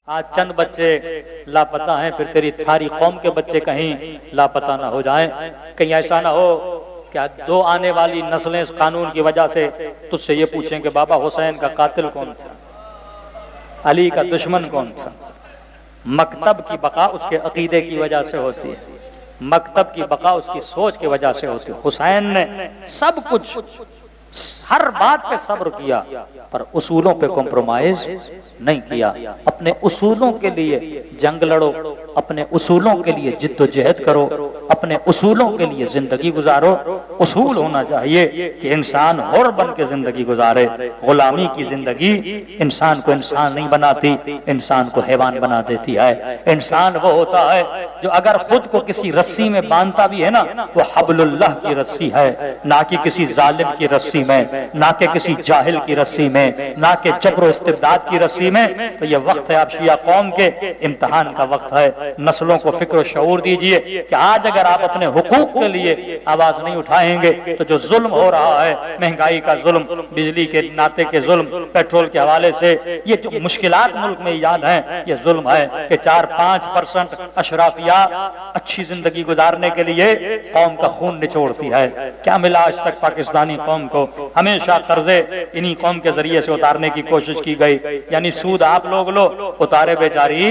آج چند بچے لاپتہ ہیں، پھر تیری ساری قوم کے بچے کہیں لاپتہ نہ ہو جائیں۔ کہیں ایسا نہ ہو کہ دو آنے والی نسلیں اس قانون کی وجہ سے تجھ سے یہ پوچھیں کہ بابا حسین کا قاتل کون تھا، علی کا دشمن کون تھا۔ مکتب کی بقا اس کے عقیدے کی وجہ سے ہوتی ہے، مکتب کی بقا اس کی سوچ کی وجہ سے ہوتی ہے۔ حسین نے سب کچھ، ہر بات پہ صبر کیا پر اصولوں پہ کمپرومائز نہیں کیا۔ اپنے اصولوں کے لیے جنگ لڑو، اپنے اصولوں کے لیے جد و جہد کرو، اپنے اصولوں کے لیے زندگی گزارو۔ اصول ہونا چاہیے کہ انسان حر بن کے زندگی گزارے۔ غلامی کی زندگی انسان کو انسان نہیں بناتی، انسان کو حیوان بنا دیتی ہے۔ انسان وہ ہوتا ہے جو اگر خود کو کسی رسی میں باندھتا بھی ہے نا، وہ حبل اللہ کی رسی ہے، نہ کہ کسی ظالم کی رسی میں، نہ کہ کسی جاہل کی رسی میں، نہ کہ جبر و استبداد کی رسی میں۔ تو یہ وقت ہے آپ شیعہ قوم کے امتحان کا وقت ہے۔ نسلوں کو فکر و شعور دیجئے کہ آج اگر آپ اپنے حقوق کے لیے آواز نہیں اٹھائیں گے تو جو ظلم ہو رہا ہے، مہنگائی کا ظلم، بجلی کے ناطے کے ظلم، پیٹرول کے حوالے سے یہ جو مشکلات ملک میں ایجاد ہیں، یہ ظلم ہے کہ 4-5% اشرافیہ اچھی زندگی گزارنے کے لیے قوم کا خون نچوڑتی ہے۔ کیا ملا آج تک پاکستانی قوم کو؟ ہمیشہ قرضے انہی قوم کے ذریعے سے اتارنے کی کوشش کی گئی، یعنی سود آپ لوگ لو، اتارے بیچاری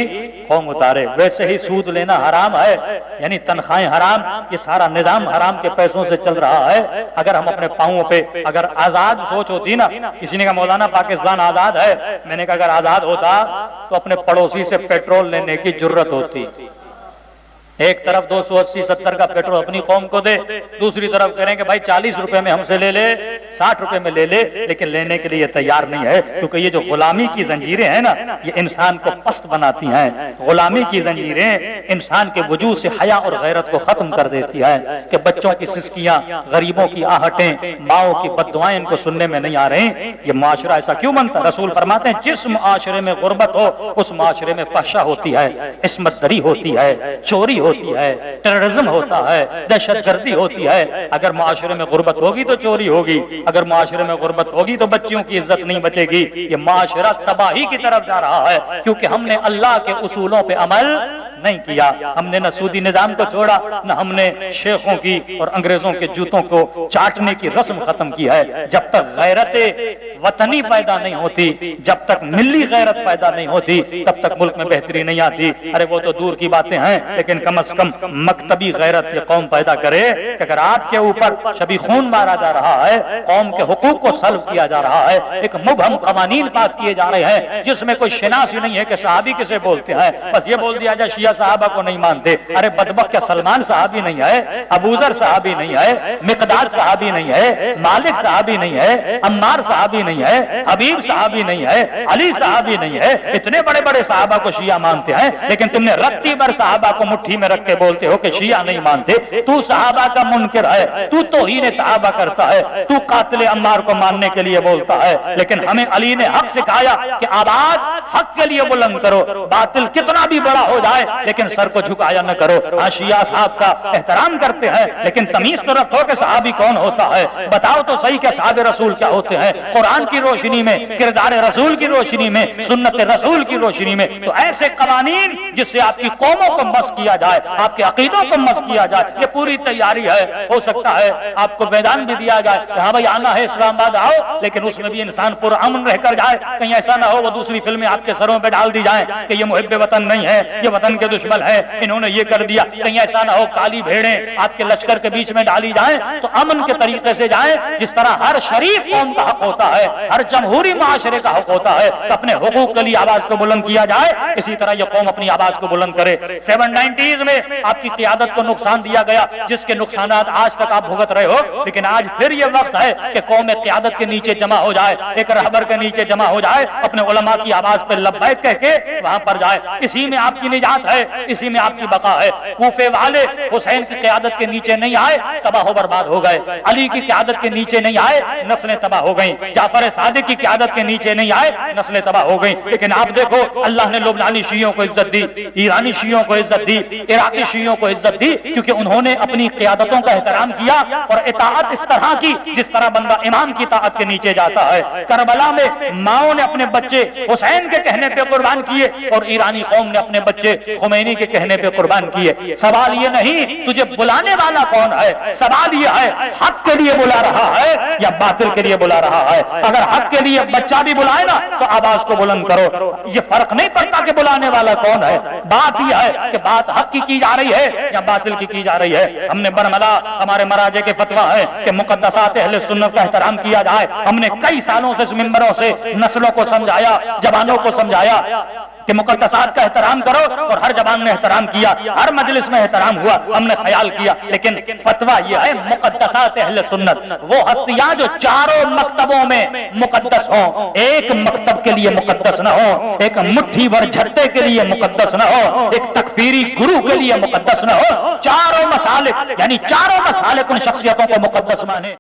قوم اتارے۔ ویسے ہی سود لینا حرام ہے، یعنی تنخواہیں حرام، یہ سارا نظام حرام کے پیسوں سے چل رہا ہے۔ اگر ہم اپنے پاؤں پہ، اگر آزاد سوچ ہوتی نا، کسی نے کہا مولانا پاکستان آزاد ہے، میں نے کہا اگر آزاد ہوتا تو اپنے پڑوسی سے پیٹرول لینے کی جرت ہوتی۔ ایک طرف 280-70 کا پیٹرول اپنی قوم کو دے، دوسری طرف کہہ رہے ہیں کہ بھائی 40 روپے میں ہم سے لے لے، 60 روپے میں لے لے، لیکن لینے کے لیے تیار نہیں ہے، کیونکہ یہ جو غلامی کی زنجیریں ہیں نا، یہ انسان کو پست بناتی ہیں۔ غلامی کی زنجیریں انسان کے وجود سے حیا اور غیرت کو ختم کر دیتی ہے کہ بچوں کی سسکیاں، غریبوں کی آہٹیں، ماؤں کی بددعائیں ان کو سننے میں نہیں آ رہی۔ یہ معاشرہ ایسا کیوں بنتا؟ رسول فرماتے ہیں جس معاشرے میں غربت ہو اس معاشرے میں فحشا ہوتی ہے، عصمت دری ہوتی ہے، چوری ہوتی ہے، ٹیررزم ہوتا ہے، دہشت گردی ہوتی ہے۔ اگر معاشرے میں غربت ہوگی تو چوری ہوگی، اگر معاشرے میں غربت ہوگی تو بچیوں کی عزت نہیں بچے گی۔ یہ معاشرہ تباہی کی طرف جا رہا ہے کیونکہ ہم نے اللہ کے اصولوں پہ عمل نہیں کیا۔ ہم نے نہ سودی نظام کو چھوڑا، نہ ہم نے شیخوں کی اور انگریزوں کے جوتوں کو چاٹنے کی رسم ختم کی ہے۔ جب تک غیرت وطنی پیدا نہیں ہوتی، جب تک ملی غیرت پیدا نہیں ہوتی، تب تک ملک میں بہتری نہیں آتی۔ ارے وہ تو دور کی باتیں ہیں، لیکن کم از کم مکتبی غیرت یہ قوم پیدا کرے کہ اگر آپ کے اوپر شبی خون مارا جا رہا ہے، قوم کے حقوق کو سلب کیا جا رہا ہے، ایک مبہم قوانین پاس کیے جا رہے ہیں جس میں کوئی شناس ہی نہیں ہے کہ صحابی کسے بولتے ہیں، بس یہ بول دیا جائے شیعہ صحابہ کو نہیں مانتے۔ ارے بدبخت، کیا سلمان صحابی نہیں ہے؟ ابو ذر صحابی نہیں ہے؟ مقداد صحابی نہیں ہے؟ مالک صحابی نہیں ہے؟ عمار صحابی نہیں ہے؟ حبیب صحابی نہیں ہے؟ علی صحابی نہیں ہے؟ اتنے بڑے بڑے صحابہ کو شیعہ مانتے ہیں، لیکن تم نے رتی بھر صحابہ کو مٹھی میں رکھ کے بولتے ہو کہ شیعہ نہیں مانتے۔ تو صحابہ کا منکر ہے، تو توہین صحابہ کرتا ہے، تو قاتل عمار کو ماننے کے لیے بولتا ہے، لیکن ہمیں علی نے حق سکھایا کہ آواز حق کے لیے بلند کرو، باطل کتنا بھی بڑا ہو جائے لیکن سر کو جھکایا نہ کرو۔ شیعہ صاحب کا احترام کرتے ہیں، لیکن تمیز تو رکھو کہ صحابی کون ہوتا ہے، بتاؤ تو صحیح کہ صحابہ رسول کیا ہوتے ہیں، قرآن کی روشنی میں، کردار رسول کی روشنی میں، سنت رسول کی روشنی میں۔ تو ایسے قوانین جس سے آپ کی قوموں کو مسخ کیا جائے، آپ کے عقیدوں کو مسخ کیا جائے، یہ پوری تیاری ہے۔ ہو سکتا ہے آپ کو میدان بھی دیا جائے کہ ہاں بھائی آنا ہے اسلام آباد آؤ، لیکن اس میں بھی انسان پرامن رہ کر جائے، کہیں ایسا نہ ہو وہ دوسری فلمیں آپ کے سروں پہ ڈال دی جائیں کہ یہ محب وطن نہیں ہے، یہ وطن کے دشمن ہے، انہوں نے یہ کر دیا۔ کہیں ایسا نہ ہو کالی بھیڑیں آپ کے لشکر کے بیچ میں ڈالی جائیں، تو امن کے طریقے سے جائیں، جس طرح ہر شریف قوم کا حق ہوتا ہے، ہر جمہوری معاشرے کا حق ہوتا ہے کہ اپنے حقوق کے لیے آواز کو بلند کیا جائے، اسی طرح یہ قوم اپنی آواز کو بلند کرے۔ 790s میں آپ کی قیادت کو نقصان دیا گیا، جس کے نقصانات آج تک آپ بھگت رہے ہو، لیکن آج پھر یہ وقت ہے کہ قوم قیادت کے نیچے جمع ہو جائے، ایک رہبر کے نیچے جمع ہو جائے، اپنے علماء کی آواز پہ لبیک کہہ کے وہاں پر جائے۔ اسی میں آپ کی نجات ہے، اسی میں آپ کی بقا ہے۔ کوفے والے حسین کی قیادت کے نیچے نہیں آئے، تباہ و برباد ہو گئے۔ علی کی قیادت کے نیچے نہیں آئے، نسلیں تباہ ہو گئیں۔ جعفر صادق کی قیادت کے نیچے نہیں آئے، نسلیں تباہ ہو گئیں۔ لیکن آپ دیکھو اللہ اللہ نے لبنانی شیعوں کو عزت دی، ایرانی شیعوں کو عزت دی، عراقی شیعوں کو عزت دی، کیونکہ انہوں نے اپنی قیادتوں کا احترام کیا اور اطاعت اس طرح کی جس طرح بندہ امام کی اطاعت کے نیچے جاتا ہے۔ کربلا میں ماؤں نے اپنے بچے حسین کے کہنے پہ قربان کیے اور ایرانی قوم نے اپنے بچے خمینی کے کہنے پہ قربان کیے۔ سوال یہ نہیں تجھے بلانے والا کون ہے، سوال یہ ہے حق کے لیے بلا رہا ہے یا باطل کے لیے بلا رہا ہے۔ اگر حق کے لیے بچہ بھی بلائے نا تو آواز کو بلند کرو، یہ فرق نہیں پڑتا کہ بلانے والا کون ہے، بات یہ ہے کہ بات حق کی جا رہی ہے یا باطل کی جا رہی ہے۔ ہم نے برملا ہمارے مراجع کے فتویٰ ہے کہ مقدسات اہل سنت کا احترام کیا جائے۔ ہم نے کئی سالوں سے اس منبروں سے نسلوں کو سمجھایا، جوانوں کو سمجھایا کہ مقدسات کا احترام کرو، اور ہر جوان نے احترام کیا، ہر مجلس میں احترام ہوا، ہم نے خیال کیا، لیکن فتویٰ یہ ہے مقدسات اہل سنت وہ ہستیاں جو چاروں مکتبوں میں مقدس ہوں، ایک مکتب کے لیے مقدس نہ ہو، ایک مٹھی بھر جھٹے کے لیے مقدس نہ ہو، ایک تکفیری گرو کے لیے مقدس نہ ہو، چاروں مسالک یعنی چاروں مسالک ان شخصیتوں کو مقدس مانے۔